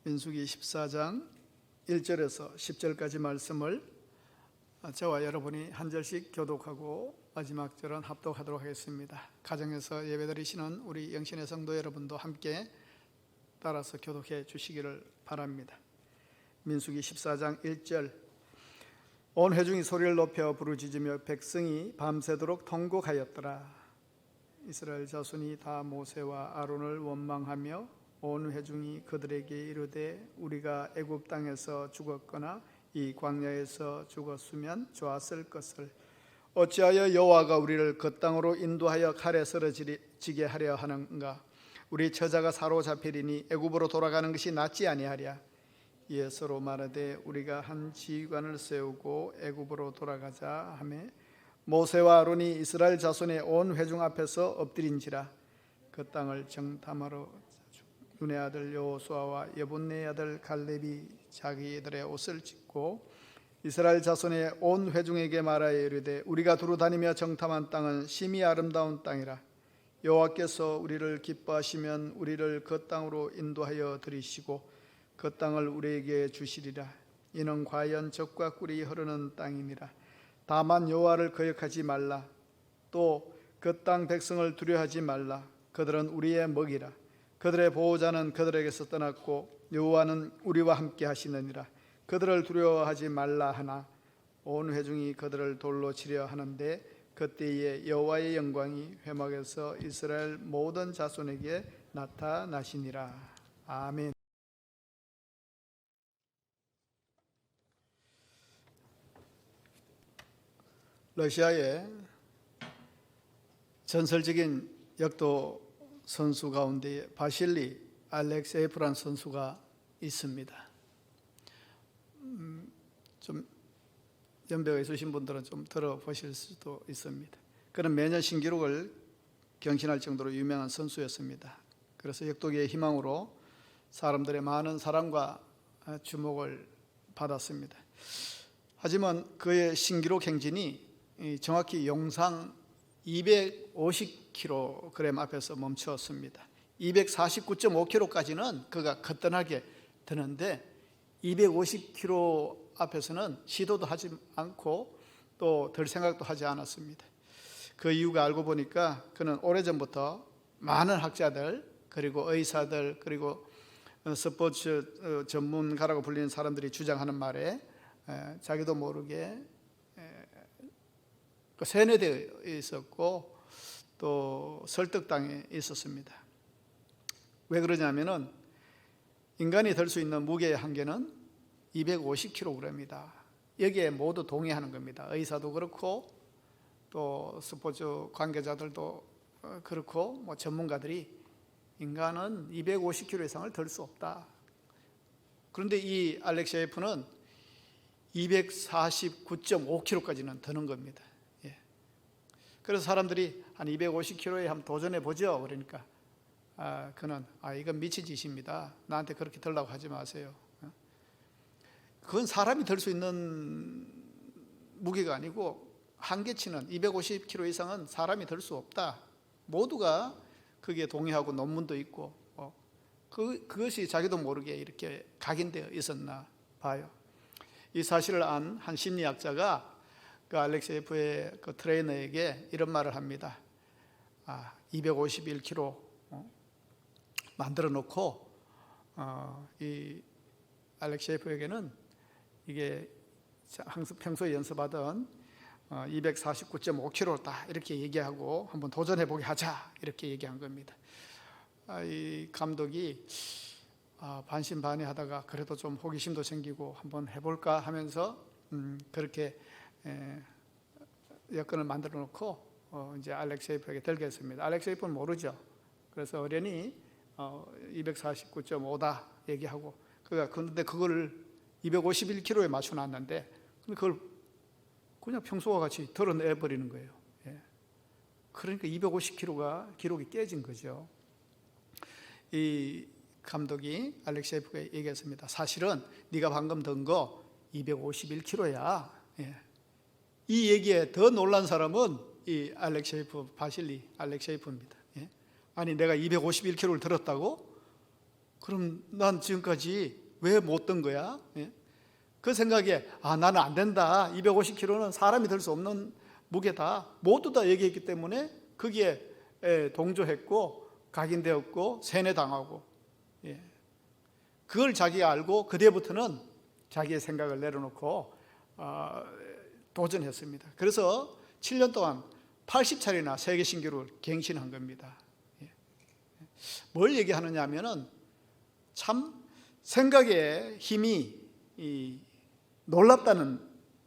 민수기 14장 1절에서 10절까지 말씀을 저와 여러분이 한 절씩 교독하고 마지막 절은 합독하도록 하겠습니다. 가정에서 예배드리시는 우리 영신의 성도 여러분도 함께 따라서 교독해 주시기를 바랍니다. 민수기 14장 1절. 온 회중이 소리를 높여 부르짖으며 백성이 밤새도록 통곡하였더라. 이스라엘 자손이 다 모세와 아론을 원망하며 온 회중이 그들에게 이르되 우리가 애굽 땅에서 죽었거나 이 광야에서 죽었으면 좋았을 것을 어찌하여 여호와가 우리를 그 땅으로 인도하여 칼에 쓰러지게 하려 하는가. 우리 처자가 사로잡히리니 애굽으로 돌아가는 것이 낫지 아니하랴. 이에 서로 말하되 우리가 한 지휘관을 세우고 애굽으로 돌아가자 하매 모세와 아론이 이스라엘 자손의 온 회중 앞에서 엎드린지라. 그 땅을 정탐하러 눈의 아들 여호수아와 여분네 아들 갈렙이 자기들의 옷을 찢고 이스라엘 자손의 온 회중에게 말하여 이르되 우리가 두루 다니며 정탐한 땅은 심히 아름다운 땅이라. 여호와께서 우리를 기뻐하시면 우리를 그 땅으로 인도하여 들이시고 그 땅을 우리에게 주시리라. 이는 과연 젖과 꿀이 흐르는 땅이니라. 다만 여호와를 거역하지 말라. 또 그 땅 백성을 두려워하지 말라. 그들은 우리의 먹이라. 그들의 보호자는 그들에게서 떠났고 여호와는 우리와 함께 하시느니라. 그들을 두려워하지 말라 하나 온 회중이 그들을 돌로 치려 하는데 그때에 여호와의 영광이 회막에서 이스라엘 모든 자손에게 나타나시니라. 아멘. 러시아의 전설적인 역도 선수 가운데 바실리 알렉세예프라는 선수가 있습니다. 좀 연배가 있으신 분들은 좀 들어보실 수도 있습니다. 그는 매년 신기록을 경신할 정도로 유명한 선수였습니다. 그래서 역도계의 희망으로 사람들의 많은 사랑과 주목을 받았습니다. 하지만 그의 신기록 행진이 정확히 용상 250kg 앞에서 멈추었습니다. 249.5kg까지는 그가 거뜬하게 드는데 250kg 앞에서는 시도도 하지 않고 또 들 생각도 하지 않았습니다. 그 이유가 알고 보니까 그는 오래전부터 많은 학자들 그리고 의사들 그리고 스포츠 전문가라고 불리는 사람들이 주장하는 말에 자기도 모르게 세뇌되어 있었고 또 설득당해 있었습니다. 왜 그러냐면은 인간이 들 수 있는 무게의 한계는 250kg이다. 여기에 모두 동의하는 겁니다. 의사도 그렇고 또 스포츠 관계자들도 그렇고 뭐 전문가들이 인간은 250kg 이상을 들 수 없다. 그런데 이 알렉세예프는 249.5kg까지는 드는 겁니다. 그래서 사람들이 한 250kg에 한번 도전해 보죠. 그러니까 그는 이건 미친 짓입니다. 나한테 그렇게 들라고 하지 마세요. 그건 사람이 들 수 있는 무게가 아니고 한계치는 250kg 이상은 사람이 들 수 없다. 모두가 그게 동의하고 논문도 있고 그것이 자기도 모르게 이렇게 각인되어 있었나 봐요. 이 사실을 안 한 심리학자가 그 알렉세예프의 그 트레이너에게 이런 말을 합니다. 251kg 만들어 놓고 이 알렉세예프에게는 이게 항상 평소에 연습하던 249.5kg다 이렇게 얘기하고 한번 도전해 보게 하자 이렇게 얘기한 겁니다. 이 감독이 반신반의하다가 그래도 좀 호기심도 생기고 한번 해볼까 하면서 그렇게 여건을 만들어 놓고 이제 알렉세예프에게 들게 했습니다. 알렉세예프는 모르죠. 그래서 어련히 249.5다 얘기하고 그런데 그걸 251kg에 맞춰놨는데 그걸 그냥 평소와 같이 덜어내버리는 거예요. 그러니까 250kg가 기록이 깨진 거죠. 이 감독이 알렉세예프에게 얘기했습니다. 사실은 네가 방금 든 거 251kg야. 이 얘기에 더 놀란 사람은 이 바실리 알렉세예프입니다. 아니 내가 251kg를 들었다고? 그럼 난 지금까지 왜 못 든 거야? 예? 그 생각에 나는 안 된다. 250kg는 사람이 들 수 없는 무게다. 모두 다 얘기했기 때문에 거기에 동조했고 각인되었고 세뇌당하고, 그걸 자기가 알고 그때부터는 자기의 생각을 내려놓고 도전했습니다. 그래서 7년 동안 80차례나 세계 신기록을 갱신한 겁니다. 뭘 얘기하느냐 하면은 참 생각의 힘이 놀랍다는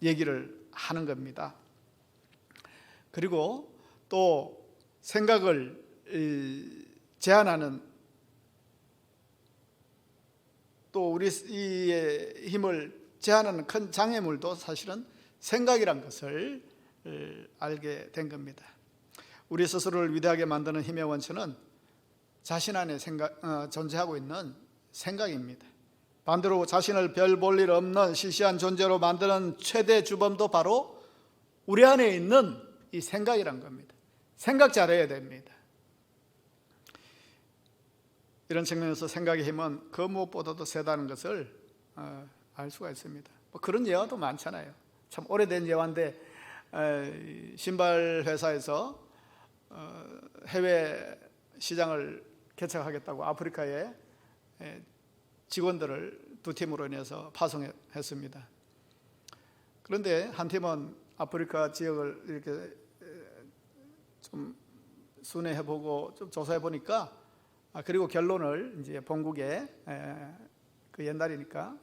얘기를 하는 겁니다. 그리고 또 생각을 제한하는, 또 우리의 힘을 제한하는 큰 장애물도 사실은 생각이란 것을 알게 된 겁니다. 우리 스스로를 위대하게 만드는 힘의 원천은 자신 안에 존재하고 있는 생각입니다. 반대로 자신을 별 볼 일 없는 시시한 존재로 만드는 최대 주범도 바로 우리 안에 있는 이 생각이란 겁니다. 생각 잘해야 됩니다. 이런 측면에서 생각의 힘은 그 무엇보다도 세다는 것을 알 수가 있습니다. 그런 예화도 많잖아요. 참 오래된 예화인데, 신발 회사에서 해외 시장을 개척하겠다고 아프리카에 직원들을 두 팀으로 인해서 파송했습니다. 그런데 한 팀은 아프리카 지역을 이렇게 좀 순회해보고 좀 조사해보니까, 그리고 결론을 이제 본국에 그 옛날이니까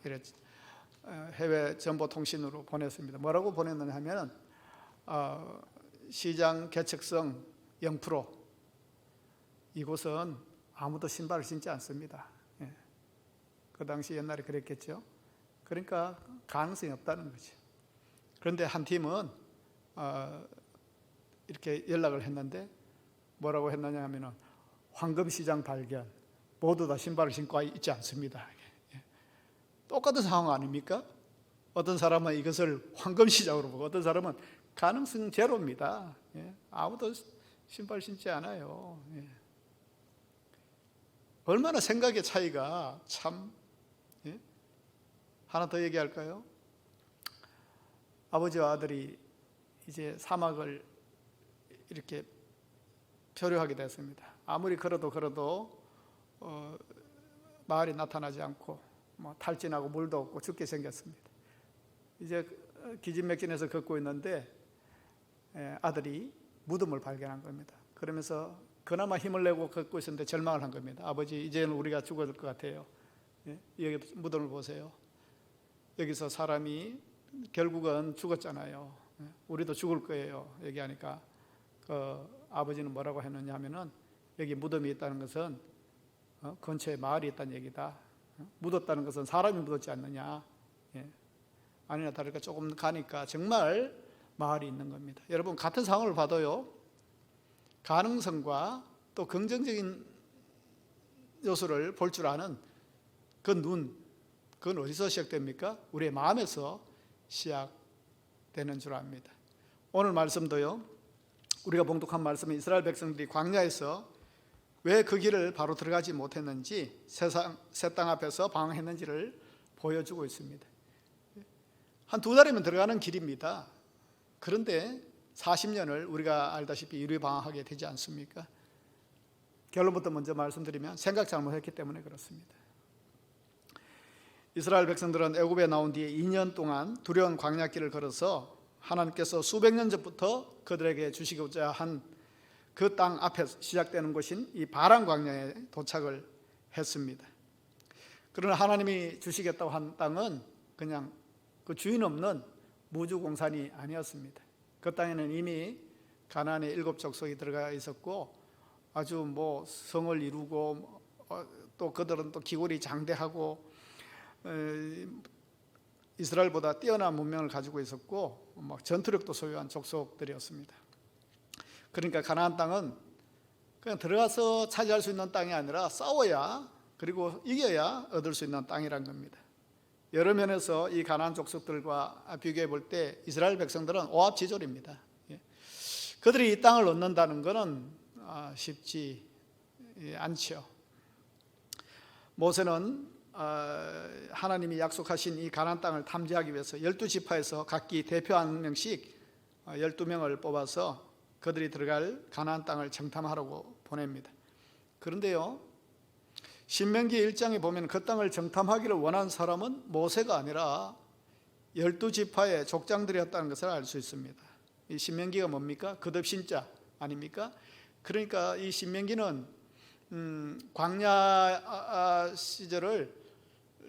해외 정보통신으로 보냈습니다. 뭐라고 보냈느냐 하면 시장 개척성 0%, 이곳은 아무도 신발을 신지 않습니다. 그 당시 옛날에 그랬겠죠. 그러니까 가능성이 없다는 거죠. 그런데 한 팀은 이렇게 연락을 했는데 뭐라고 했느냐 하면 황금시장 발견, 모두 다 신발을 신고 있지 않습니다. 똑같은 상황 아닙니까? 어떤 사람은 이것을 황금시장으로 보고 어떤 사람은 가능성 제로입니다. 아무도 신발 신지 않아요. 얼마나 생각의 차이가 참. 하나 더 얘기할까요? 아버지와 아들이 이제 사막을 이렇게 표류하게 됐습니다. 아무리 걸어도 마을이 나타나지 않고 탈진하고 물도 없고 죽게 생겼습니다. 이제 기진맥진해서 걷고 있는데 아들이 무덤을 발견한 겁니다. 그러면서 그나마 힘을 내고 걷고 있었는데 절망을 한 겁니다. 아버지, 이제는 우리가 죽어질 것 같아요. 여기 무덤을 보세요. 여기서 사람이 결국은 죽었잖아요. 우리도 죽을 거예요. 얘기하니까 아버지는 뭐라고 했느냐 하면은, 여기 무덤이 있다는 것은 근처에 마을이 있다는 얘기다. 묻었다는 것은 사람이 묻었지 않느냐. 아니나 다를까 조금 가니까 정말 마을이 있는 겁니다. 여러분, 같은 상황을 봐도요, 가능성과 또 긍정적인 요소를 볼 줄 아는 그 눈, 그건 어디서 시작됩니까? 우리의 마음에서 시작되는 줄 압니다. 오늘 말씀도요, 우리가 봉독한 말씀은 이스라엘 백성들이 광야에서 왜 그 길을 바로 들어가지 못했는지, 새 땅 앞에서 방황했는지를 보여주고 있습니다. 한 2달이면 들어가는 길입니다. 그런데 40년을 우리가 알다시피 이루에 방황하게 되지 않습니까? 결론부터 먼저 말씀드리면 생각 잘못했기 때문에 그렇습니다. 이스라엘 백성들은 애굽에 나온 뒤에 2년 동안 두려운 광야길을 걸어서 하나님께서 수백 년 전부터 그들에게 주시고자 한 그 땅 앞에 시작되는 곳인 이 바란 광야에 도착을 했습니다. 그러나 하나님이 주시겠다고 한 땅은 그냥 그 주인 없는 무주공산이 아니었습니다. 그 땅에는 이미 가나안의 7 족속이 들어가 있었고, 아주 성을 이루고 또 그들은 또 기골이 장대하고 이스라엘보다 뛰어난 문명을 가지고 있었고 전투력도 소유한 족속들이었습니다. 그러니까 가나안 땅은 그냥 들어가서 차지할 수 있는 땅이 아니라 싸워야, 그리고 이겨야 얻을 수 있는 땅이란 겁니다. 여러 면에서 이 가나안 족속들과 비교해 볼 때 이스라엘 백성들은 오합지졸입니다. 그들이 이 땅을 얻는다는 것은 쉽지 않죠. 모세는 하나님이 약속하신 이 가나안 땅을 탐지하기 위해서 12지파에서 각기 대표 한 명씩 12명을 뽑아서 그들이 들어갈 가나안 땅을 정탐하라고 보냅니다. 그런데요, 신명기 1장에 보면 그 땅을 정탐하기를 원한 사람은 모세가 아니라 12지파의 족장들이었다는 것을 알 수 있습니다. 이 신명기가 뭡니까? 거듭신자 아닙니까? 그러니까 이 신명기는 광야 시절을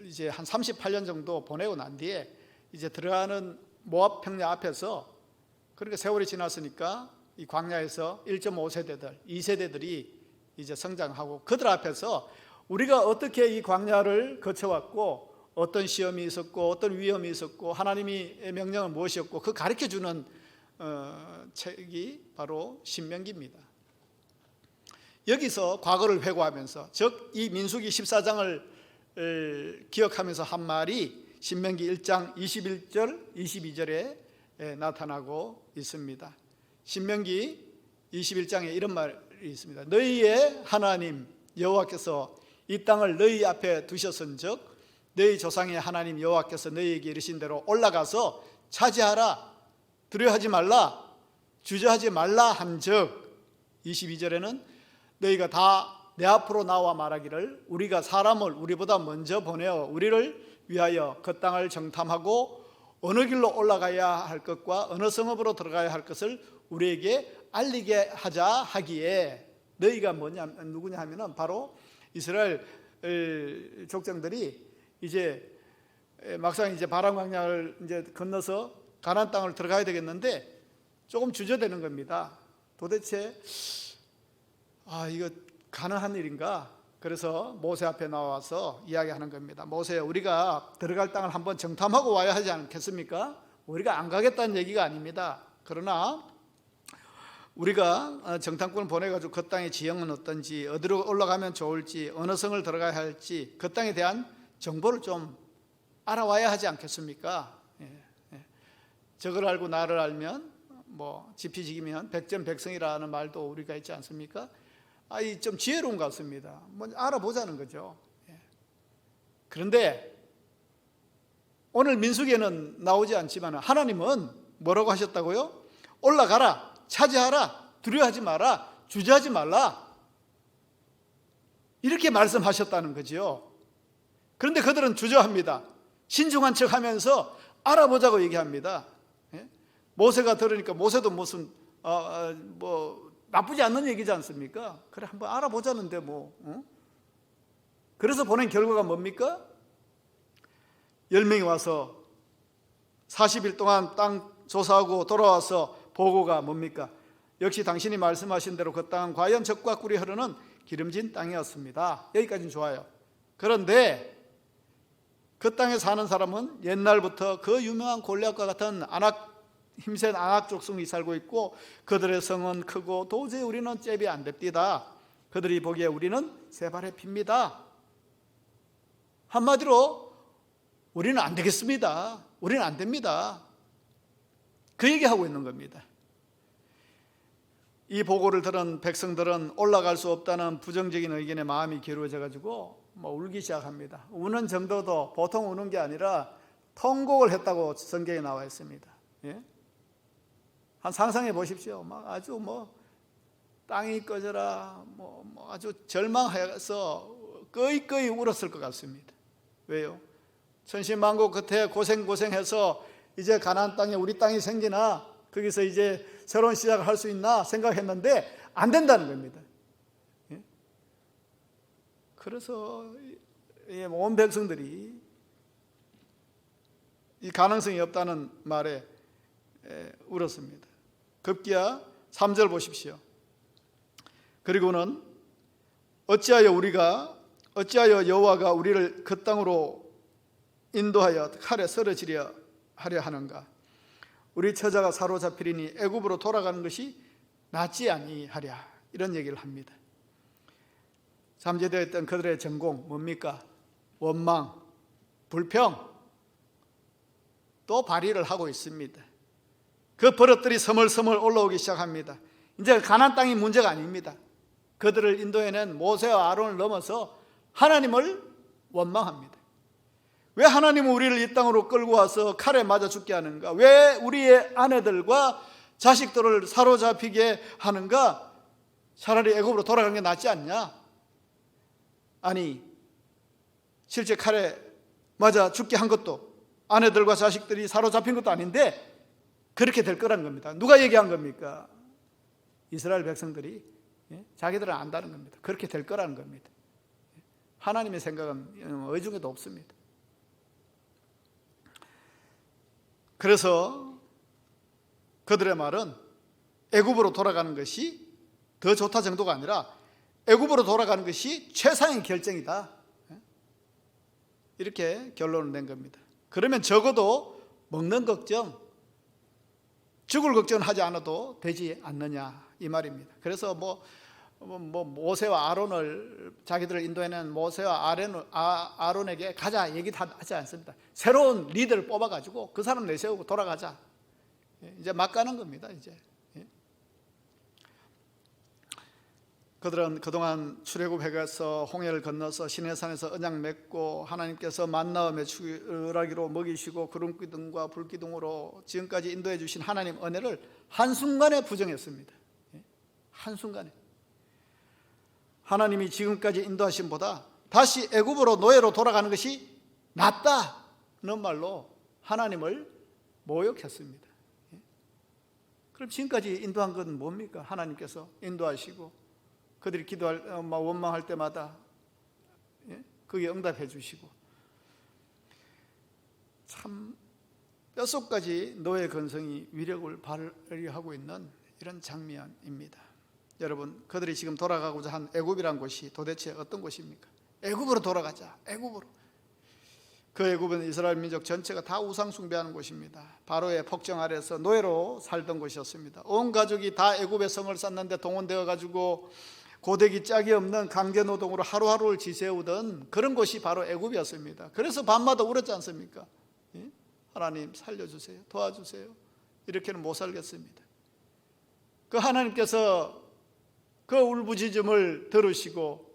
이제 한 38년 정도 보내고 난 뒤에 이제 들어가는 모압 평야 앞에서, 그러니까 세월이 지났으니까 이 광야에서 1.5세대들, 2세대들이 이제 성장하고 그들 앞에서 우리가 어떻게 이 광야를 거쳐왔고 어떤 시험이 있었고 어떤 위험이 있었고 하나님의 명령은 무엇이었고 그 가르쳐주는 책이 바로 신명기입니다. 여기서 과거를 회고하면서, 즉 이 민수기 14장을 기억하면서 한 말이 신명기 1장 21절 22절에 나타나고 있습니다. 신명기 21장에 이런 말이 있습니다. 너희의 하나님 여호와께서 이 땅을 너희 앞에 두셨은즉 너희 조상의 하나님 여호와께서 너희에게 이르신 대로 올라가서 차지하라, 두려워하지 말라, 주저하지 말라 한즉 22절에는 너희가 다 내 앞으로 나와 말하기를 우리가 사람을 우리보다 먼저 보내어 우리를 위하여 그 땅을 정탐하고 어느 길로 올라가야 할 것과 어느 성읍으로 들어가야 할 것을 우리에게 알리게 하자 하기에, 너희가 누구냐 하면은 바로 이스라엘 족장들이 이제 막상 이제 바람 광야를 이제 건너서 가나안 땅을 들어가야 되겠는데 조금 주저되는 겁니다. 도대체 이거 가능한 일인가? 그래서 모세 앞에 나와서 이야기하는 겁니다. 모세, 우리가 들어갈 땅을 한번 정탐하고 와야 하지 않겠습니까? 우리가 안 가겠다는 얘기가 아닙니다. 그러나 우리가 정탐꾼을 보내가지고 그 땅의 지형은 어떤지, 어디로 올라가면 좋을지, 어느 성을 들어가야 할지 그 땅에 대한 정보를 좀 알아와야 하지 않겠습니까? 저걸 알고 나를 알면 지피지기면 백전백승이라는 말도 우리가 있지 않습니까? 좀 지혜로운 것 같습니다. 먼저 알아보자는 거죠. 그런데 오늘 민수기에는 나오지 않지만 하나님은 뭐라고 하셨다고요? 올라가라, 차지하라, 두려워하지 마라, 주저하지 말라, 이렇게 말씀하셨다는 거죠. 그런데 그들은 주저합니다. 신중한 척하면서 알아보자고 얘기합니다. 모세가 들으니까 모세도 무슨 나쁘지 않는 얘기지 않습니까? 그래 한번 알아보자는데 그래서 보낸 결과가 뭡니까? 10명이 와서 40일 동안 땅 조사하고 돌아와서 보고가 뭡니까? 역시 당신이 말씀하신 대로 그 땅은 과연 젖과 꿀이 흐르는 기름진 땅이었습니다. 여기까지는 좋아요. 그런데 그 땅에 사는 사람은 옛날부터 그 유명한 골리앗과 같은 힘센 아낙 족속이 살고 있고 그들의 성은 크고 도저히 우리는 잽이 안 됩니다. 그들이 보기에 우리는 세 발의 피입니다. 한마디로 우리는 안 되겠습니다. 우리는 안 됩니다. 그 얘기하고 있는 겁니다. 이 보고를 들은 백성들은 올라갈 수 없다는 부정적인 의견에 마음이 기울어져 가지고 울기 시작합니다. 우는 정도도 보통 우는 게 아니라 통곡을 했다고 성경에 나와 있습니다. 한 상상해 보십시오. 아주 땅이 꺼져라, 아주 절망해서 꺼이꺼이 울었을 것 같습니다. 왜요? 천신만고 끝에 고생해서 이제 가나안 땅에 우리 땅이 생기나, 거기서 이제 새로운 시작을 할 수 있나 생각했는데 안 된다는 겁니다. 그래서 온 백성들이 이 가능성이 없다는 말에 울었습니다. 급기야 3절 보십시오. 그리고는 어찌하여 여호와가 우리를 그 땅으로 인도하여 칼에 쓰러지려 하려 하는가? 우리 처자가 사로잡히리니 애굽으로 돌아가는 것이 낫지 아니하랴, 이런 얘기를 합니다. 잠재되었던 그들의 전공 뭡니까? 원망, 불평, 또 발휘를 하고 있습니다. 그 버릇들이 서멀서멀 올라오기 시작합니다. 이제 가나안 땅이 문제가 아닙니다. 그들을 인도해낸 모세와 아론을 넘어서 하나님을 원망합니다. 왜 하나님은 우리를 이 땅으로 끌고 와서 칼에 맞아 죽게 하는가? 왜 우리의 아내들과 자식들을 사로잡히게 하는가? 차라리 애굽으로 돌아가는 게 낫지 않냐? 아니, 실제 칼에 맞아 죽게 한 것도 아내들과 자식들이 사로잡힌 것도 아닌데 그렇게 될 거란 겁니다. 누가 얘기한 겁니까? 이스라엘 백성들이 자기들은 안다는 겁니다. 그렇게 될 거라는 겁니다. 하나님의 생각은 의중에도 없습니다. 그래서 그들의 말은 애굽으로 돌아가는 것이 더 좋다 정도가 아니라 애굽으로 돌아가는 것이 최상의 결정이다. 이렇게 결론을 낸 겁니다. 그러면 적어도 먹는 걱정, 죽을 걱정은 하지 않아도 되지 않느냐 이 말입니다. 그래서 모세와 아론을 자기들을 인도해낸 모세와 아론에게 가자 얘기 다 하지 않습니다. 새로운 리더를 뽑아가지고 그 사람 내세우고 돌아가자. 이제 막 가는 겁니다. 이제 그들은 그동안 출애굽해 가서 홍해를 건너서 시내산에서 언약 맺고 하나님께서 만나와 메추라기로 먹이시고 구름기둥과 불기둥으로 지금까지 인도해 주신 하나님 은혜를 한순간에 부정했습니다. 한순간에 하나님이 지금까지 인도하신 보다 다시 애굽으로 노예로 돌아가는 것이 낫다는 말로 하나님을 모욕했습니다. 그럼 지금까지 인도한 건 뭡니까? 하나님께서 인도하시고 그들이 기도할 원망할 때마다 거기에 응답해 주시고 참 뼛속까지 노예 근성이 위력을 발휘하고 있는 이런 장면입니다. 여러분, 그들이 지금 돌아가고자 한 애굽이란 곳이 도대체 어떤 곳입니까? 애굽으로 돌아가자. 애굽으로. 그 애굽은 이스라엘 민족 전체가 다 우상 숭배하는 곳입니다. 바로의 폭정 아래서 노예로 살던 곳이었습니다. 온 가족이 다 애굽의 성을 쌓는데 동원되어 가지고 고데기 짝이 없는 강제 노동으로 하루하루를 지새우던 그런 곳이 바로 애굽이었습니다. 그래서 밤마다 울었지 않습니까? 하나님 살려주세요, 도와주세요. 이렇게는 못 살겠습니다. 그 하나님께서 그 울부짖음을 들으시고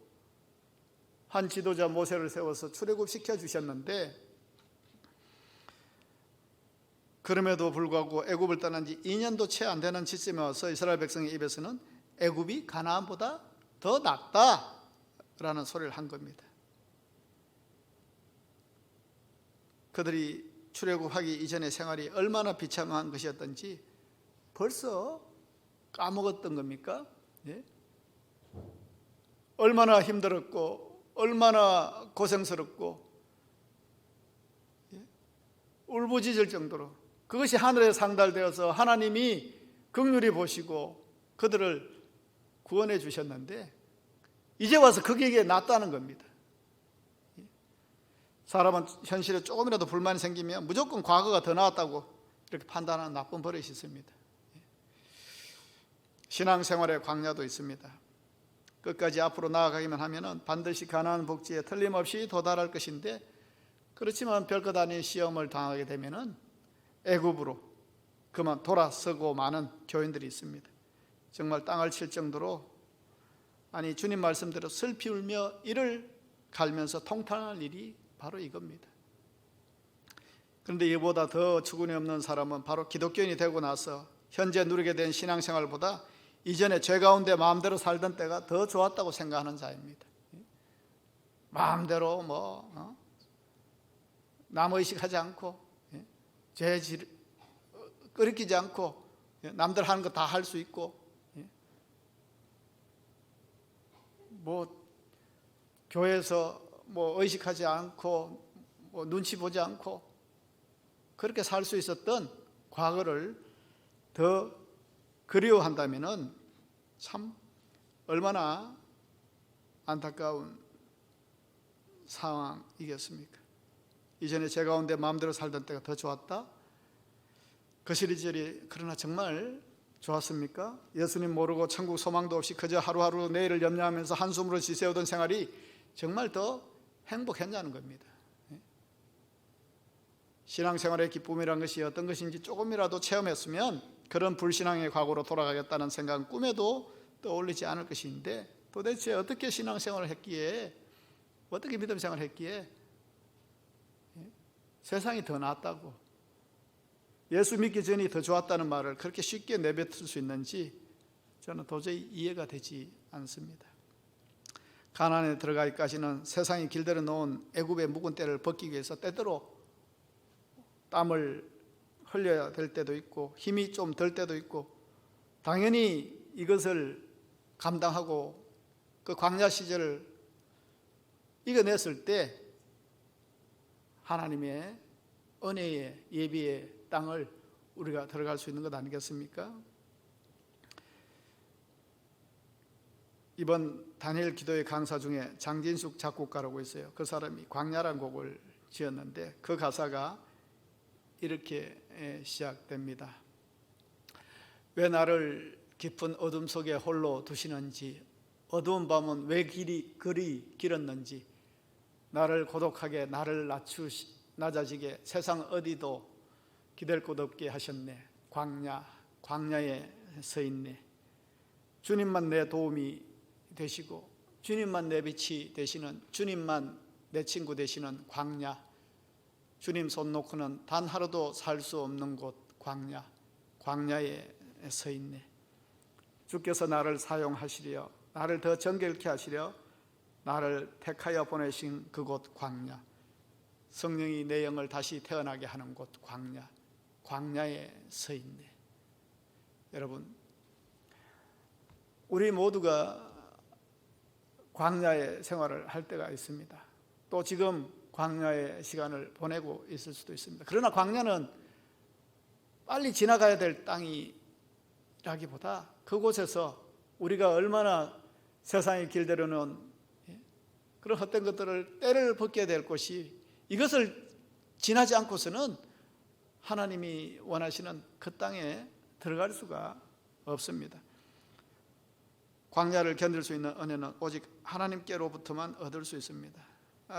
한 지도자 모세를 세워서 출애굽시켜 주셨는데 그럼에도 불구하고 애굽을 떠난 지 2년도 채 안 되는 시점에 와서 이스라엘 백성의 입에서는 애굽이 가나안보다 더 낫다라는 소리를 한 겁니다. 그들이 출애굽하기 이전의 생활이 얼마나 비참한 것이었던지 벌써 까먹었던 겁니까? 예? 얼마나 힘들었고 얼마나 고생스럽고 울부짖을 정도로 그것이 하늘에 상달되어서 하나님이 긍휼히 보시고 그들을 구원해 주셨는데 이제 와서 그게 낫다는 겁니다. 사람은 현실에 조금이라도 불만이 생기면 무조건 과거가 더 나았다고 이렇게 판단하는 나쁜 버릇이 있습니다. 신앙생활의 광야도 있습니다. 끝까지 앞으로 나아가기만 하면 반드시 가나안 복지에 틀림없이 도달할 것인데 그렇지만 별것 아닌 시험을 당하게 되면 애굽으로 그만 돌아서고 마는 교인들이 있습니다. 정말 땅을 칠 정도로 아니 주님 말씀대로 슬피 울며 이를 갈면서 통탄할 일이 바로 이겁니다. 그런데 이보다 더 주군이 없는 사람은 바로 기독교인이 되고 나서 현재 누리게 된 신앙생활보다 이전에 죄 가운데 마음대로 살던 때가 더 좋았다고 생각하는 자입니다. 마음대로 남의식하지 않고 죄 끄리끼지 않고 남들 하는 거 다 할 수 있고 교회에서 의식하지 않고 눈치 보지 않고 그렇게 살 수 있었던 과거를 더 그리워한다면은 참 얼마나 안타까운 상황이겠습니까? 이전에 제 가운데 마음대로 살던 때가 더 좋았다? 그 시리즈리 그러나 정말 좋았습니까? 예수님 모르고 천국 소망도 없이 그저 하루하루 내일을 염려하면서 한숨으로 지새우던 생활이 정말 더 행복했냐는 겁니다. 신앙생활의 기쁨이란 것이 어떤 것인지 조금이라도 체험했으면 그런 불신앙의 과거로 돌아가겠다는 생각은 꿈에도 떠올리지 않을 것인데 도대체 어떻게 신앙생활을 했기에 어떻게 믿음 생활을 했기에 세상이 더 낫다고, 예수 믿기 전이 더 좋았다는 말을 그렇게 쉽게 내뱉을 수 있는지 저는 도저히 이해가 되지 않습니다. 가나안에 들어가기까지는 세상이 길들여 놓은 애굽의 묵은 때를 벗기 위해서 때때로 땀을 흘려야 될 때도 있고 힘이 좀 들 때도 있고, 당연히 이것을 감당하고 그 광야 시절을 이겨냈을 때 하나님의 은혜의 예비의 땅을 우리가 들어갈 수 있는 것 아니겠습니까? 이번 다니엘 기도의 강사 중에 장진숙 작곡가라고 있어요. 그 사람이 광야라는 곡을 지었는데 그 가사가 이렇게 시작됩니다. 왜 나를 깊은 어둠 속에 홀로 두시는지, 어두운 밤은 왜 그리 길었는지, 나를 고독하게 나를 낮아지게 세상 어디도 기댈 곳 없게 하셨네. 광야에 서 있네. 주님만 내 도움이 되시고 주님만 내 빛이 되시는, 주님만 내 친구 되시는 광야, 주님 손 놓고는 단 하루도 살 수 없는 곳 광야에 서 있네. 주께서 나를 사용하시려, 나를 더 정결케 하시려 나를 택하여 보내신 그곳 광야, 성령이 내 영을 다시 태어나게 하는 곳 광야에 서 있네. 여러분, 우리 모두가 광야의 생활을 할 때가 있습니다. 또 지금 광야의 시간을 보내고 있을 수도 있습니다. 그러나 광야는 빨리 지나가야 될 땅이라기보다 그곳에서 우리가 얼마나 세상에 길들여놓은 그런 헛된 것들을 때를 벗겨야 될 것이, 이것을 지나지 않고서는 하나님이 원하시는 그 땅에 들어갈 수가 없습니다. 광야를 견딜 수 있는 은혜는 오직 하나님께로부터만 얻을 수 있습니다.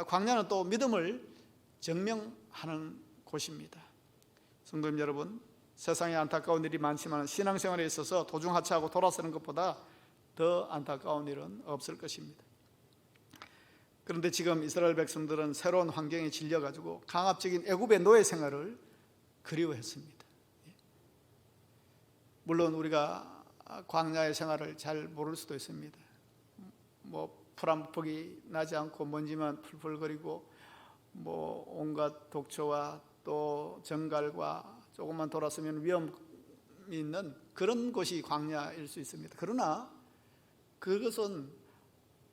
광야는 또 믿음을 증명하는 곳입니다. 성도님 여러분, 세상에 안타까운 일이 많지만 신앙생활에 있어서 도중하차하고 돌아서는 것보다 더 안타까운 일은 없을 것입니다. 그런데 지금 이스라엘 백성들은 새로운 환경에 질려가지고 강압적인 애굽의 노예 생활을 그리워했습니다. 물론 우리가 광야의 생활을 잘 모를 수도 있습니다. 풀 한 폭이 나지 않고 먼지만 풀풀거리고 온갖 독초와 또 정갈과 조금만 돌아서면 위험이 있는 그런 곳이 광야일 수 있습니다. 그러나 그것은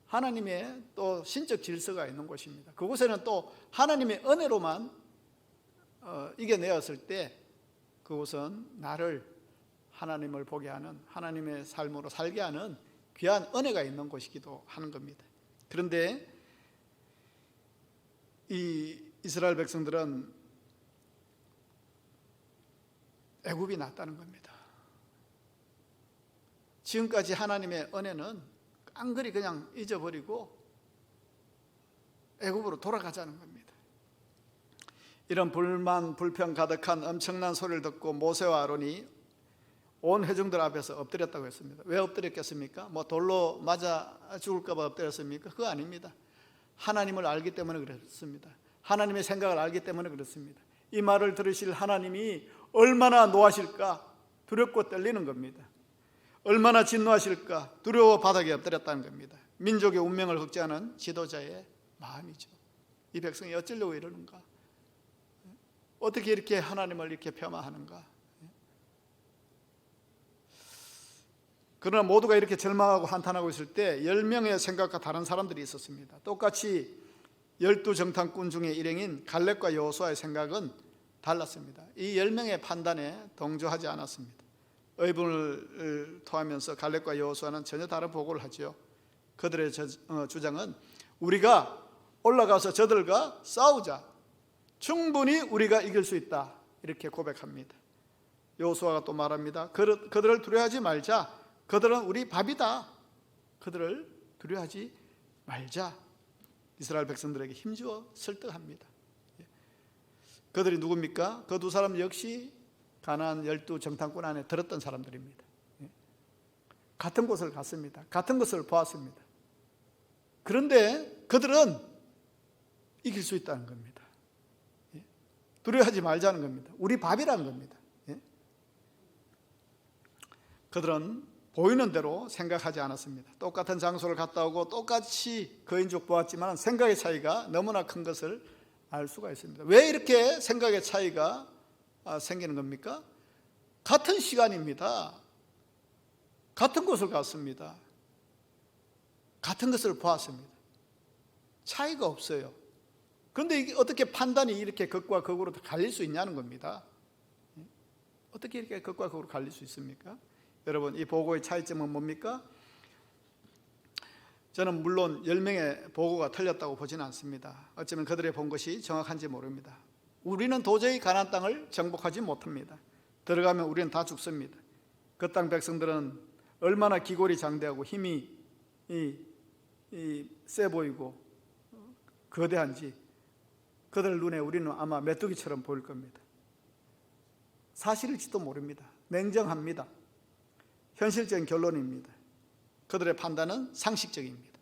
하나님의 또 신적 질서가 있는 곳입니다. 그곳에는 또 하나님의 은혜로만 이겨내었을 때 그곳은 나를 하나님을 보게 하는, 하나님의 삶으로 살게 하는 귀한 은혜가 있는 곳이기도 하는 겁니다. 그런데 이 이스라엘 백성들은 애굽이 낫다는 겁니다. 지금까지 하나님의 은혜는 깡그리 그냥 잊어버리고 애굽으로 돌아가자는 겁니다. 이런 불만 불평 가득한 엄청난 소리를 듣고 모세와 아론이 온 회중들 앞에서 엎드렸다고 했습니다. 왜 엎드렸겠습니까? 돌로 맞아 죽을까 봐 엎드렸습니까? 그거 아닙니다. 하나님을 알기 때문에 그렇습니다. 하나님의 생각을 알기 때문에 그렇습니다. 이 말을 들으실 하나님이 얼마나 노하실까 두렵고 떨리는 겁니다. 얼마나 진노하실까 두려워 바닥에 엎드렸다는 겁니다. 민족의 운명을 걱정하는 지도자의 마음이죠. 이 백성이 어쩌려고 이러는가? 어떻게 이렇게 하나님을 이렇게 폄하하는가? 그러나 모두가 이렇게 절망하고 한탄하고 있을 때 10명의 생각과 다른 사람들이 있었습니다. 똑같이 12정탐꾼 중에 일행인 갈렙과 여호수아의 생각은 달랐습니다. 이 10명의 판단에 동조하지 않았습니다. 의분을 토하면서 갈렙과 여호수아는 전혀 다른 보고를 하죠. 그들의 주장은 우리가 올라가서 저들과 싸우자, 충분히 우리가 이길 수 있다, 이렇게 고백합니다. 여호수아가 또 말합니다. 그들을 두려워하지 말자. 그들은 우리 밥이다. 그들을 두려워하지 말자. 이스라엘 백성들에게 힘주어 설득합니다. 그들이 누굽니까? 그 두 사람 역시 가나안 12정탐꾼 안에 들었던 사람들입니다. 같은 곳을 갔습니다. 같은 것을 보았습니다. 그런데 그들은 이길 수 있다는 겁니다. 두려워하지 말자는 겁니다. 우리 밥이라는 겁니다. 그들은 보이는 대로 생각하지 않았습니다. 똑같은 장소를 갔다 오고 똑같이 거인족 보았지만 생각의 차이가 너무나 큰 것을 알 수가 있습니다. 왜 이렇게 생각의 차이가 생기는 겁니까? 같은 시간입니다. 같은 곳을 갔습니다. 같은 것을 보았습니다. 차이가 없어요. 그런데 이게 어떻게 판단이 이렇게 극과 극으로 갈릴 수 있냐는 겁니다. 어떻게 이렇게 극과 극으로 갈릴 수 있습니까? 여러분, 이 보고의 차이점은 뭡니까? 저는 물론 10명의 보고가 틀렸다고 보지는 않습니다. 어쩌면 그들이 본 것이 정확한지 모릅니다. 우리는 도저히 가나안 땅을 정복하지 못합니다. 들어가면 우리는 다 죽습니다. 그 땅 백성들은 얼마나 기골이 장대하고 힘이 세 보이고 거대한지 그들 눈에 우리는 아마 메뚜기처럼 보일 겁니다. 사실일지도 모릅니다. 냉정합니다. 현실적인 결론입니다. 그들의 판단은 상식적입니다.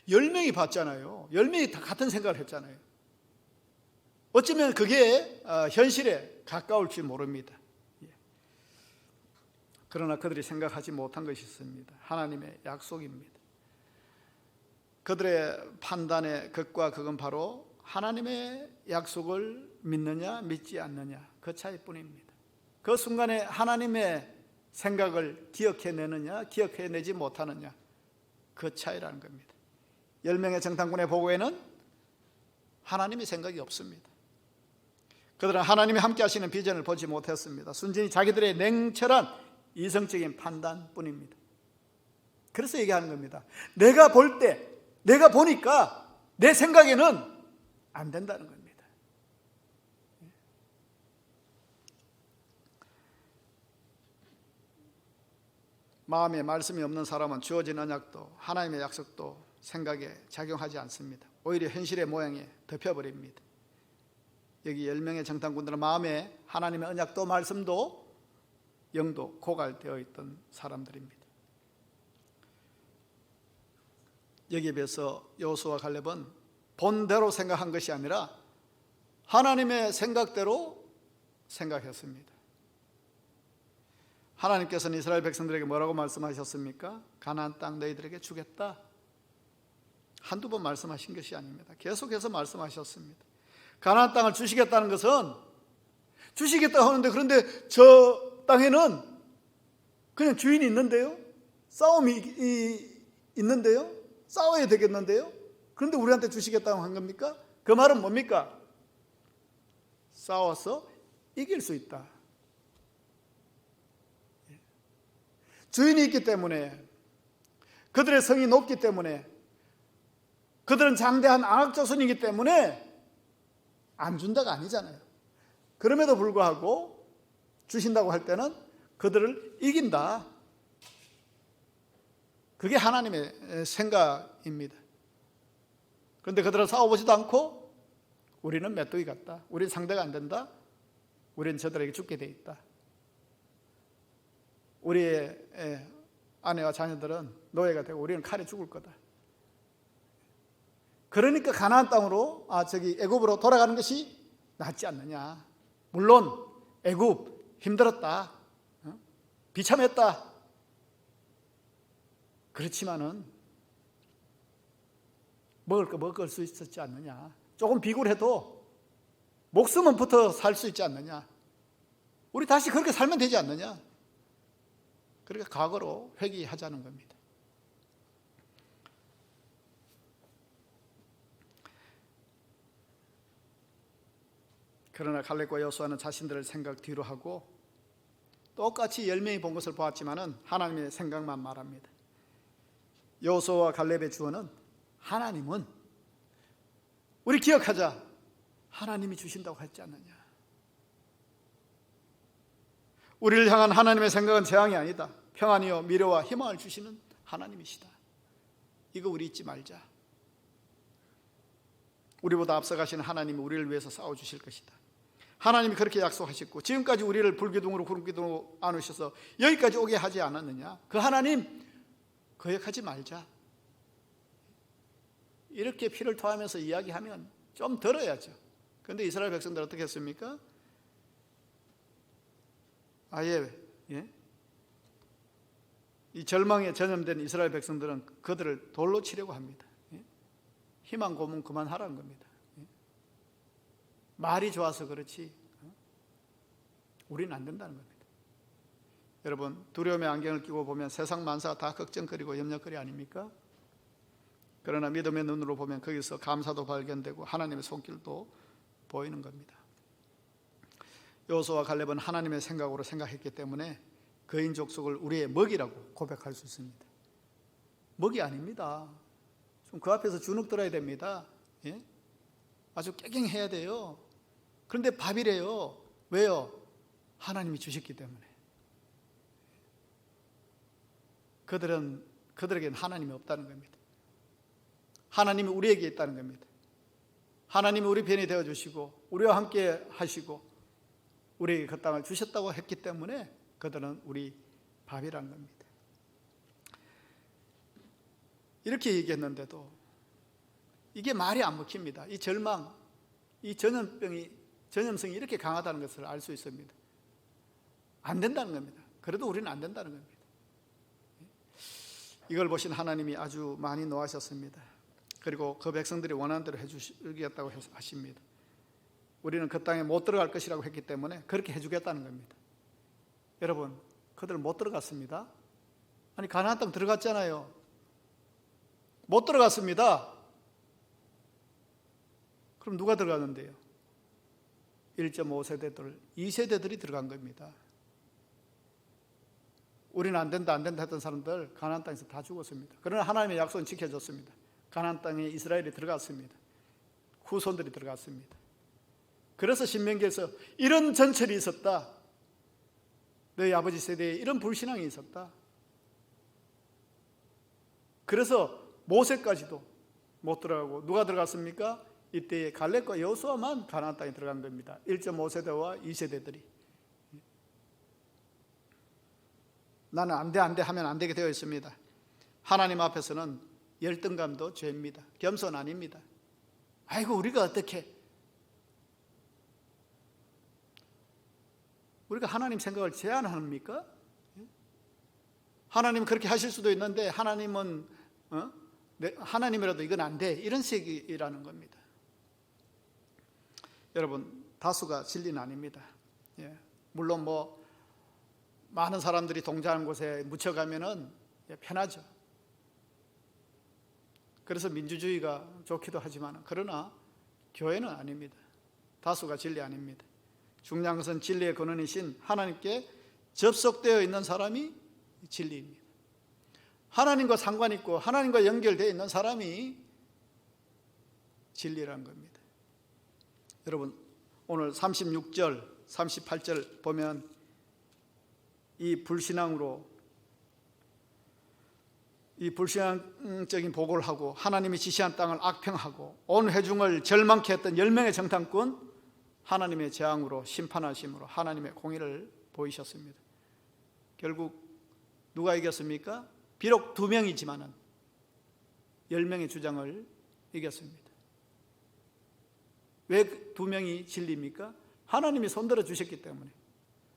10명이 봤잖아요. 10명이 다 같은 생각을 했잖아요. 어쩌면 그게 현실에 가까울지 모릅니다. 그러나 그들이 생각하지 못한 것이 있습니다. 하나님의 약속입니다. 그들의 판단의 극과 극은 바로 하나님의 약속을 믿느냐 믿지 않느냐 그 차이뿐입니다. 그 순간에 하나님의 생각을 기억해내느냐 기억해내지 못하느냐 그 차이라는 겁니다. 10명의 정탐꾼의 보고에는 하나님의 생각이 없습니다. 그들은 하나님이 함께 하시는 비전을 보지 못했습니다. 순전히 자기들의 냉철한 이성적인 판단뿐입니다. 그래서 얘기하는 겁니다. 내가 볼 때, 내가 보니까 내 생각에는 안 된다는 겁니다. 마음에 말씀이 없는 사람은 주어진 언약도 하나님의 약속도 생각에 작용하지 않습니다. 오히려 현실의 모양에 덮여버립니다. 여기 10명의 정탐꾼들은 마음에 하나님의 언약도 말씀도 영도 고갈되어 있던 사람들입니다. 여기에 비해서 여호수아와 갈렙은 본대로 생각한 것이 아니라 하나님의 생각대로 생각했습니다. 하나님께서는 이스라엘 백성들에게 뭐라고 말씀하셨습니까? 가나안 땅 너희들에게 주겠다. 한두 번 말씀하신 것이 아닙니다. 계속해서 말씀하셨습니다. 가나안 땅을 주시겠다는 것은 주시겠다 하는데 그런데 저 땅에는 그냥 주인이 있는데요. 싸움이 있는데요. 싸워야 되겠는데요. 그런데 우리한테 주시겠다고 한 겁니까? 그 말은 뭡니까? 싸워서 이길 수 있다. 주인이 있기 때문에 그들의 성이 높기 때문에 그들은 장대한 안악조선이기 때문에 안 준다가 아니잖아요. 그럼에도 불구하고 주신다고 할 때는 그들을 이긴다. 그게 하나님의 생각입니다. 그런데 그들은 싸워보지도 않고 우리는 메뚜기 같다. 우리는 상대가 안 된다. 우리는 저들에게 죽게 돼 있다. 우리의 아내와 자녀들은 노예가 되고 우리는 칼에 죽을 거다. 그러니까 가나안 땅으로 애굽으로 돌아가는 것이 낫지 않느냐. 물론 애굽 힘들었다. 비참했다. 그렇지만은 먹을 수 있었지 않느냐. 조금 비굴해도 목숨은 붙어 살 수 있지 않느냐. 우리 다시 그렇게 살면 되지 않느냐. 그러니까 과거로 회귀하자는 겁니다. 그러나 갈렙과 여호수아는 자신들의 생각 뒤로 하고 똑같이 10명이 본 것을 보았지만은 하나님의 생각만 말합니다. 여호수아와 갈렙의 주어는 하나님은 우리 기억하자. 하나님이 주신다고 했지 않느냐. 우리를 향한 하나님의 생각은 재앙이 아니다. 평안이요 미래와 희망을 주시는 하나님이시다. 이거 우리 잊지 말자. 우리보다 앞서가시는 하나님이 우리를 위해서 싸워주실 것이다. 하나님이 그렇게 약속하셨고 지금까지 우리를 불기둥으로 구름기둥으로 안으셔서 여기까지 오게 하지 않았느냐. 그 하나님 거역하지 말자. 이렇게 피를 토하면서 이야기하면 좀 들어야죠. 그런데 이스라엘 백성들 어떻게 했습니까? 아예 이 절망에 전염된 이스라엘 백성들은 그들을 돌로 치려고 합니다. 희망 고문 그만하라는 겁니다. 말이 좋아서 그렇지 우리는 안 된다는 겁니다. 여러분, 두려움의 안경을 끼고 보면 세상 만사가 다 걱정거리고 염려거리 아닙니까? 그러나 믿음의 눈으로 보면 거기서 감사도 발견되고 하나님의 손길도 보이는 겁니다. 여호수아와 칼렙은 하나님의 생각으로 생각했기 때문에 거인 족속을 우리의 먹이라고 고백할 수 있습니다. 먹이 아닙니다. 좀 그 앞에서 주눅 들어야 됩니다. 아주 깨갱해야 돼요. 그런데 밥이래요. 왜요? 하나님이 주셨기 때문에. 그들에게는 하나님이 없다는 겁니다. 하나님이 우리에게 있다는 겁니다. 하나님이 우리 편이 되어주시고 우리와 함께 하시고 우리에게 그 땅을 주셨다고 했기 때문에 그들은 우리 밥이라는 겁니다. 이렇게 얘기했는데도 이게 말이 안 먹힙니다. 이 절망, 이 전염성이 이렇게 강하다는 것을 알 수 있습니다. 안 된다는 겁니다. 그래도 우리는 안 된다는 겁니다. 이걸 보신 하나님이 아주 많이 노하셨습니다. 그리고 그 백성들이 원하는 대로 해주시겠다고 하십니다. 우리는 그 땅에 못 들어갈 것이라고 했기 때문에 그렇게 해주겠다는 겁니다. 여러분, 그들 못 들어갔습니다. 아니, 가나안 땅 들어갔잖아요. 못 들어갔습니다. 그럼 누가 들어갔는데요? 1.5세대들, 2세대들이 들어간 겁니다. 우리는 안 된다 했던 사람들 가나안 땅에서 다 죽었습니다. 그러나 하나님의 약속은 지켜졌습니다. 가나안 땅에 이스라엘이 들어갔습니다. 후손들이 들어갔습니다. 그래서 신명기에서 이런 전철이 있었다. 너희 아버지 세대에 이런 불신앙이 있었다. 그래서 모세까지도 못 들어가고 누가 들어갔습니까? 이때 갈렙과 여호수아만 가나안 땅에 들어간 겁니다. 1.5세대와 2세대들이. 나는 안 돼 하면 안 되게 되어 있습니다. 하나님 앞에서는 열등감도 죄입니다. 겸손 아닙니다. 아이고 우리가 어떻게? 우리가 하나님 생각을 제한합니까? 하나님 그렇게 하실 수도 있는데 하나님은 하나님이라도 이건 안 돼, 이런 식이라는 겁니다. 여러분, 다수가 진리는 아닙니다. 물론 많은 사람들이 동조하는 곳에 묻혀가면은 편하죠. 그래서 민주주의가 좋기도 하지만 그러나 교회는 아닙니다. 다수가 진리 아닙니다. 중요한 것은 진리의 근원이신 하나님께 접속되어 있는 사람이 진리입니다. 하나님과 상관 있고 하나님과 연결되어 있는 사람이 진리라는 겁니다. 여러분, 오늘 36절, 38절 보면 이 불신앙적인 보고를 하고 하나님이 지시한 땅을 악평하고 온 회중을 절망케 했던 10명의 정탐꾼, 하나님의 재앙으로 심판하심으로 하나님의 공의를 보이셨습니다. 결국 누가 이겼습니까? 비록 2명이지만은 10명의 주장을 이겼습니다. 왜 2명이 진리입니까? 하나님이 손들어 주셨기 때문에,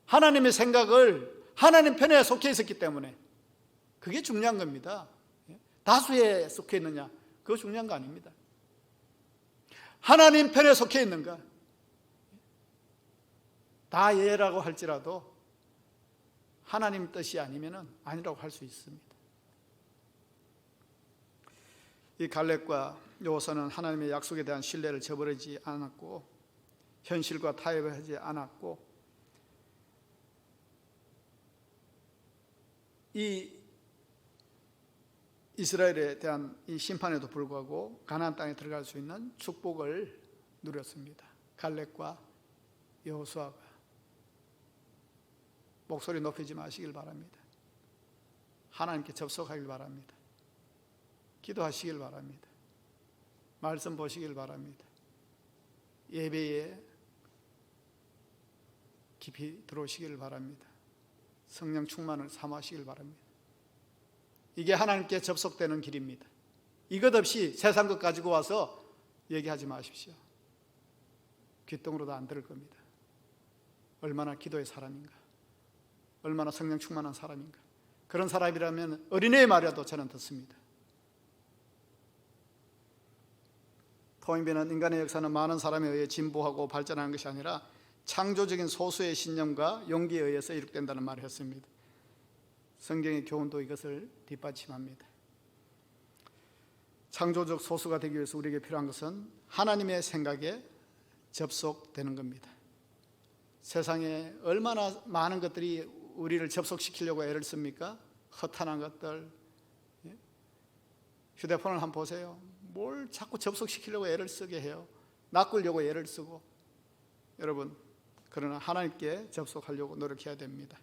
하나님의 생각을 하나님 편에 속해 있었기 때문에. 그게 중요한 겁니다. 다수에 속해 있느냐, 그거 중요한 거 아닙니다. 하나님 편에 속해 있는가? 다 예라고 할지라도 하나님 뜻이 아니면은 아니라고 할 수 있습니다. 이 갈렙과 여호수아는 하나님의 약속에 대한 신뢰를 저버리지 않았고 현실과 타협하지 않았고 이 이스라엘에 대한 이 심판에도 불구하고 가나안 땅에 들어갈 수 있는 축복을 누렸습니다. 갈렙과 여호수아가. 목소리 높이지 마시길 바랍니다. 하나님께 접속하길 바랍니다. 기도하시길 바랍니다. 말씀 보시길 바랍니다. 예배에 깊이 들어오시길 바랍니다. 성령 충만을 사모하시길 바랍니다. 이게 하나님께 접속되는 길입니다. 이것 없이 세상 것 가지고 와서 얘기하지 마십시오. 귓등으로도 안 들을 겁니다. 얼마나 기도의 사람인가, 얼마나 성령 충만한 사람인가. 그런 사람이라면 어린애의 말이라도 저는 듣습니다. 토인비는 인간의 역사는 많은 사람에 의해 진보하고 발전하는 것이 아니라 창조적인 소수의 신념과 용기에 의해서 이룩된다는 말을 했습니다. 성경의 교훈도 이것을 뒷받침합니다. 창조적 소수가 되기 위해서 우리에게 필요한 것은 하나님의 생각에 접속되는 겁니다. 세상에 얼마나 많은 것들이 우리를 접속시키려고 애를 씁니까? 허탄한 것들. 휴대폰을 한번 보세요. 뭘 자꾸 접속시키려고 애를 쓰게 해요. 낚으려고 애를 쓰고. 여러분, 그러나 하나님께 접속하려고 노력해야 됩니다.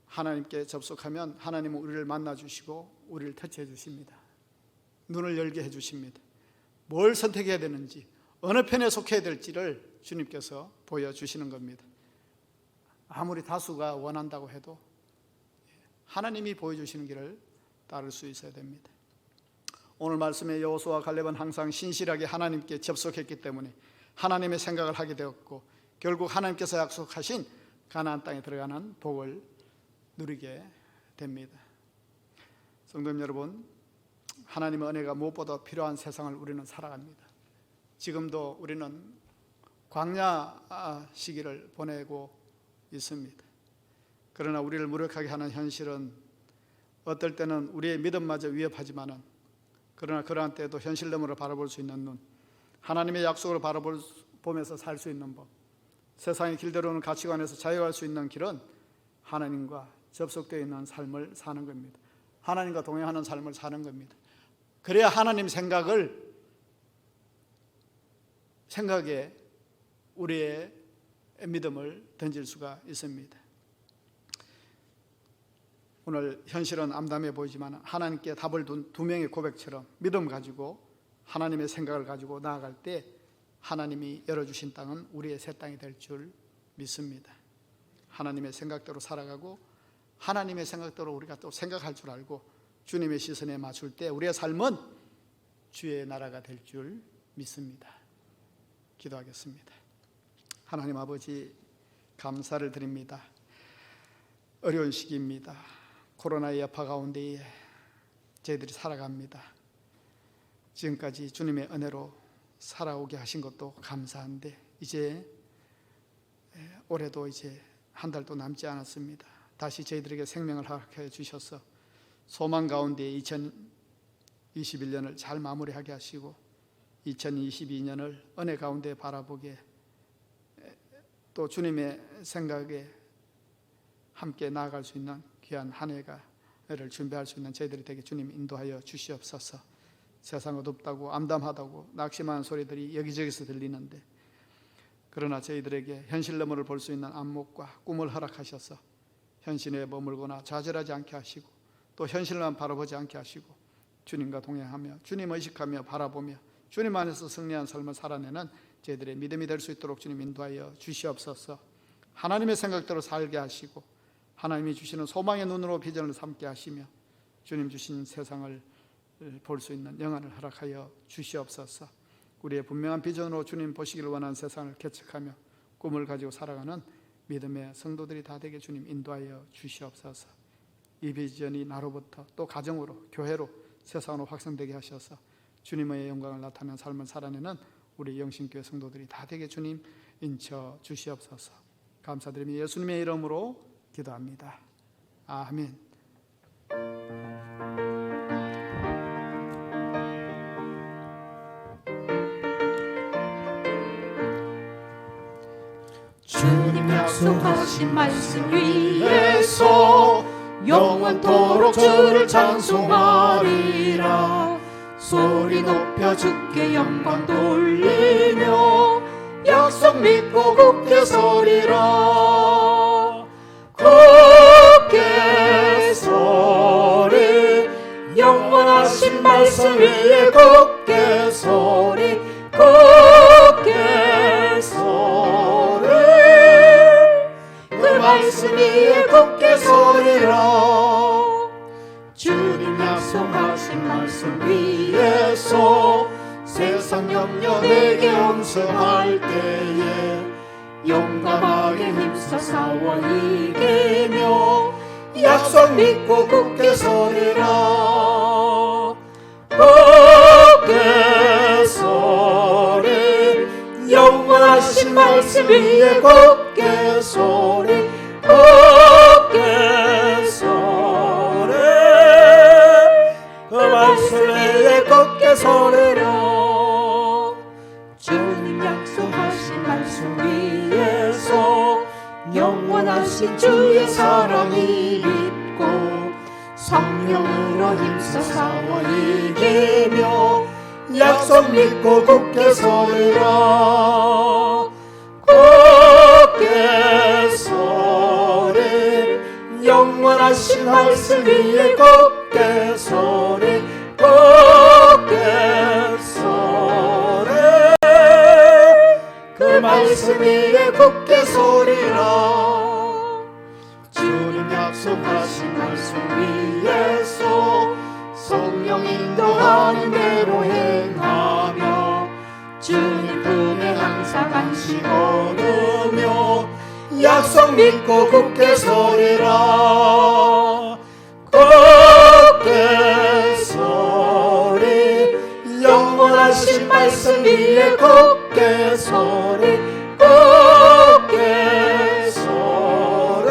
하나님께 접속하면 하나님은 우리를 만나주시고 우리를 터치해 주십니다. 눈을 열게 해주십니다. 뭘 선택해야 되는지, 어느 편에 속해야 될지를 주님께서 보여주시는 겁니다. 아무리 다수가 원한다고 해도 하나님이 보여주시는 길을 따를 수 있어야 됩니다. 오늘 말씀의 여호수아와 갈렙은 항상 신실하게 하나님께 접속했기 때문에 하나님의 생각을 하게 되었고, 결국 하나님께서 약속하신 가나안 땅에 들어가는 복을 누리게 됩니다. 성도님 여러분, 하나님의 은혜가 무엇보다 필요한 세상을 우리는 살아갑니다. 지금도 우리는 광야 시기를 보내고 있습니다. 그러나 우리를 무력하게 하는 현실은 어떨 때는 우리의 믿음마저 위협하지만은, 그러나 그러한 때에도 현실 너머로 바라볼 수 있는 눈, 하나님의 약속을 바라보면서 살 수 있는 법, 세상의 길대로는 가치관에서 자유할 수 있는 길은 하나님과 접속되어 있는 삶을 사는 겁니다. 하나님과 동행하는 삶을 사는 겁니다. 그래야 하나님 생각에 우리의 믿음을 던질 수가 있습니다. 오늘 현실은 암담해 보이지만 하나님께 답을 둔 두 명의 고백처럼 믿음 가지고 하나님의 생각을 가지고 나아갈 때 하나님이 열어주신 땅은 우리의 새 땅이 될 줄 믿습니다. 하나님의 생각대로 살아가고 하나님의 생각대로 우리가 또 생각할 줄 알고 주님의 시선에 맞출 때 우리의 삶은 주의 나라가 될 줄 믿습니다. 기도하겠습니다. 하나님 아버지, 감사를 드립니다. 어려운 시기입니다. 코로나의 여파 가운데에 저희들이 살아갑니다. 지금까지 주님의 은혜로 살아오게 하신 것도 감사한데 이제 올해도 이제 한 달도 남지 않았습니다. 다시 저희들에게 생명을 허락해 주셔서 소망 가운데 2021년을 잘 마무리하게 하시고 2022년을 은혜 가운데 바라보게, 또 주님의 생각에 함께 나아갈 수 있는 귀한 한 해를 준비할 수 있는 저희들이 되게 주님 인도하여 주시옵소서. 세상 어둡다고 암담하다고 낙심하는 소리들이 여기저기서 들리는데, 그러나 저희들에게 현실 너머를 볼 수 있는 안목과 꿈을 허락하셔서 현실에 머물거나 좌절하지 않게 하시고 또 현실만 바라보지 않게 하시고 주님과 동행하며 주님 의식하며 바라보며 주님 안에서 승리한 삶을 살아내는 저희들의 믿음이 될 수 있도록 주님 인도하여 주시옵소서. 하나님의 생각대로 살게 하시고 하나님이 주시는 소망의 눈으로 비전을 삼게 하시며 주님 주신 세상을 볼 수 있는 영안을 허락하여 주시옵소서. 우리의 분명한 비전으로 주님 보시기를 원하는 세상을 개척하며 꿈을 가지고 살아가는 믿음의 성도들이 다 되게 주님 인도하여 주시옵소서. 이 비전이 나로부터 또 가정으로 교회로 세상으로 확산되게 하셔서 주님의 영광을 나타내는 삶을 살아내는 우리 영신교회 성도들이 다 되게 주님 인쳐 주시옵소서. 감사드리며 예수님의 이름으로 기도합니다. 아멘. 주님 약속하신 말씀 위에서 영원토록 주를 찬송하리라. 소리 높여 주께 영광 돌리며 약속 믿고 굳게 서리라. 굳게 서리, 영원하신 말씀 위에 굳게 서리. 굳게 서리, 그 말씀 위에 굳게 서리라. 주님 약속하신 영원하신 말씀 위에서 세상 염려 내게 엄습할 때에 용감하게 힘써 싸워 이기며 약속 믿고 굳게 서리라. 굳게 서리 영원하신 말씀 위에 굳게 서리 굳게 서리 그 말씀 위에 굳게 서리라. 주님 약속하신 말씀 위에서 영원하신 주의 사랑이 믿고 성령으로 힘써 싸워 이기며 약속 믿고 굳게 서리라. 굳게 서리 영원하신 말씀 위에 굳게 서리 굳게 서리 그 말씀 위에 굳게 서리라. 주님 약속하신 말씀 위에서 성령 인도하는 대로 행하며 주님 품에 항상 안식 얻으며 약속 믿고 굳게 서리라. 굳게 서리 영원하신 말씀 위에 굳게 서리 굳게 서리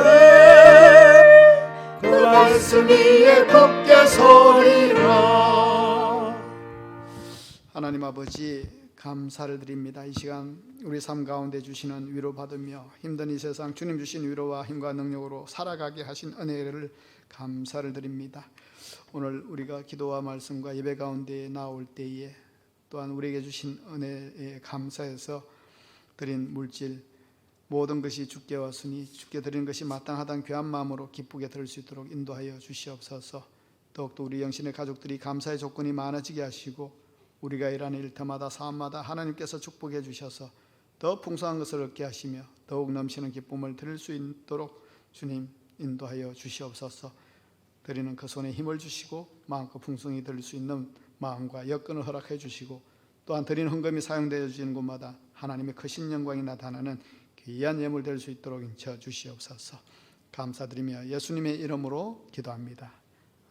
그 말씀 위에 굳게 서리라. 하나님 아버지, 감사를 드립니다. 이 시간 우리 삶 가운데 주시는 위로받으며 힘든 이 세상 주님 주신 위로와 힘과 능력으로 살아가게 하신 은혜를 감사를 드립니다. 오늘 우리가 기도와 말씀과 예배 가운데 나올 때에 또한 우리에게 주신 은혜에 감사해서 드린 물질 모든 것이 주께 왔으니 주께 드리는 것이 마땅하다는 귀한 마음으로 기쁘게 드릴 수 있도록 인도하여 주시옵소서. 더욱더 우리 영신의 가족들이 감사의 조건이 많아지게 하시고 우리가 일하는 일터마다 사업마다 하나님께서 축복해 주셔서 더 풍성한 것을 얻게 하시며 더욱 넘치는 기쁨을 드릴 수 있도록 주님 인도하여 주시옵소서. 드리는 그 손에 힘을 주시고 마음껏 풍성히 드릴 수 있는 마음과 여건을 허락해 주시고 또한 드리는 헌금이 사용되어지는 곳마다 하나님의 크신 영광이 나타나는 귀한 예물 될 수 있도록 인쳐 주시옵소서. 감사드리며 예수님의 이름으로 기도합니다.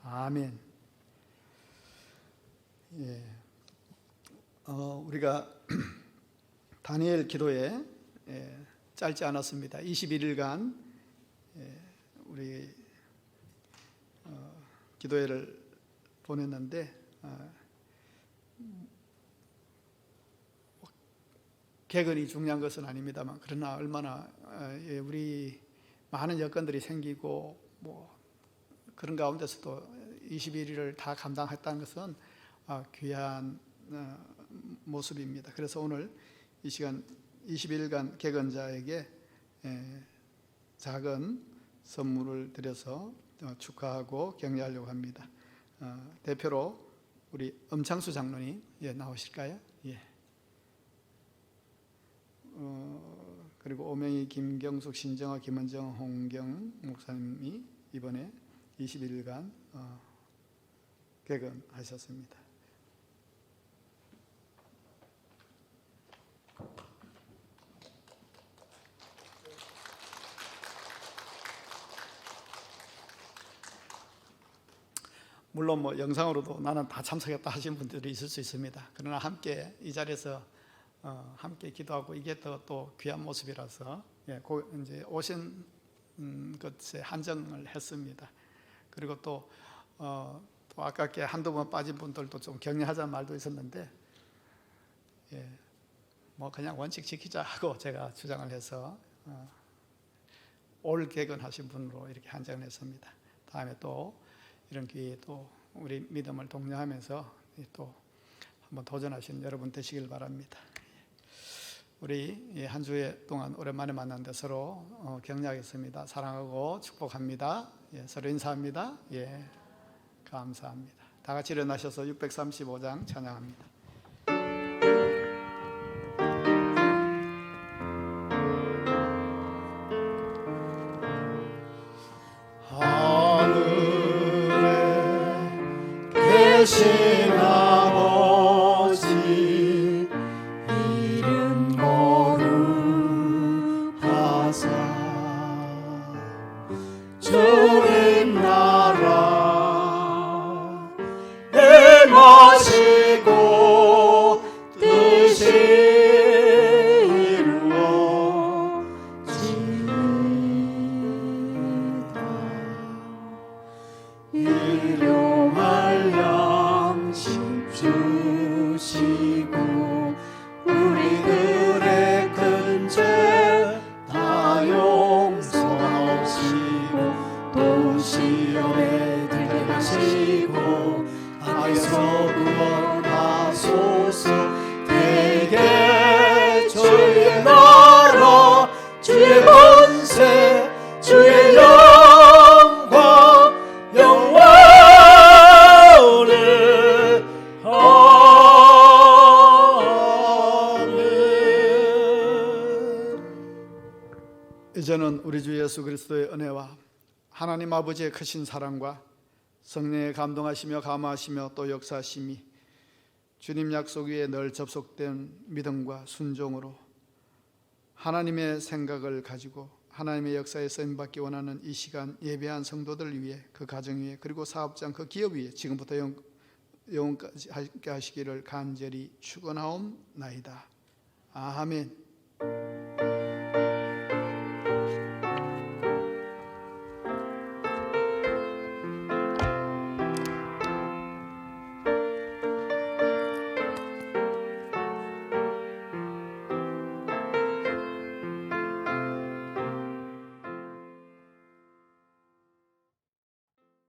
아멘. 예. 우리가 다니엘 기도에 짧지 않았습니다. 21일간 우리 기도회를 보냈는데 객언이 중요한 것은 아닙니다만 그러나 얼마나 우리 많은 여건들이 생기고 뭐 그런 가운데서도 21일을 다 감당했다는 것은 귀한 모습입니다. 그래서 오늘 이 시간 21일간 객언자에게 작은 선물을 드려서 축하하고 격려하려고 합니다. 대표로 우리 엄창수 장로님 나오실까요? 예. 그리고 오명희, 김경숙, 신정아, 김은정, 홍경 목사님이 이번에 21일간 객언하셨습니다. 물론 뭐 영상으로도 나는 다 참석했다 하시는 분들이 있을 수 있습니다. 그러나 함께 이 자리에서 함께 기도하고 이게 또 귀한 모습이라서 이제 오신 것에 한정을 했습니다. 그리고 또 아깝게 한두 번 빠진 분들도 좀 격려하자는 말도 있었는데 뭐 그냥 원칙 지키자 하고 제가 주장을 해서 올 개근하신 분으로 이렇게 한정을 했습니다. 다음에 또 이런 기회에 또 우리 믿음을 독려하면서 또 한번 도전하시는 여러분 되시길 바랍니다. 우리 한 주에 동안 오랜만에 만났는데 서로 격려하겠습니다. 사랑하고 축복합니다. 서로 인사합니다. 감사합니다. 다 같이 일어나셔서 635장 찬양합니다. 계신 주신 아버지 이름 거룩하사 주의 나라 행하시고 뜻이 이루어지이다. 일용할 양식 주시고 우리들의 큰 죄 다 용서하시고 또 시험에 들게 하시고 악에서 구원하소서. 대개 주의 나라 주의 권세 주의 영광 영원히 아멘. 이제는 우리 주 예수 그리스도의 은혜와 하나님 아버지의 크신 사랑과 성령의 감동하시며 감화하시며 또 역사하심이 주님 약속 위에 늘 접속된 믿음과 순종으로 하나님의 생각을 가지고 하나님의 역사에 쓰임받기 원하는 이 시간 예배한 성도들 위해 그 가정 위에 그리고 사업장 그 기업 위에 지금부터 영원까지 함께 하시기를 간절히 축원하옵나이다. 아멘.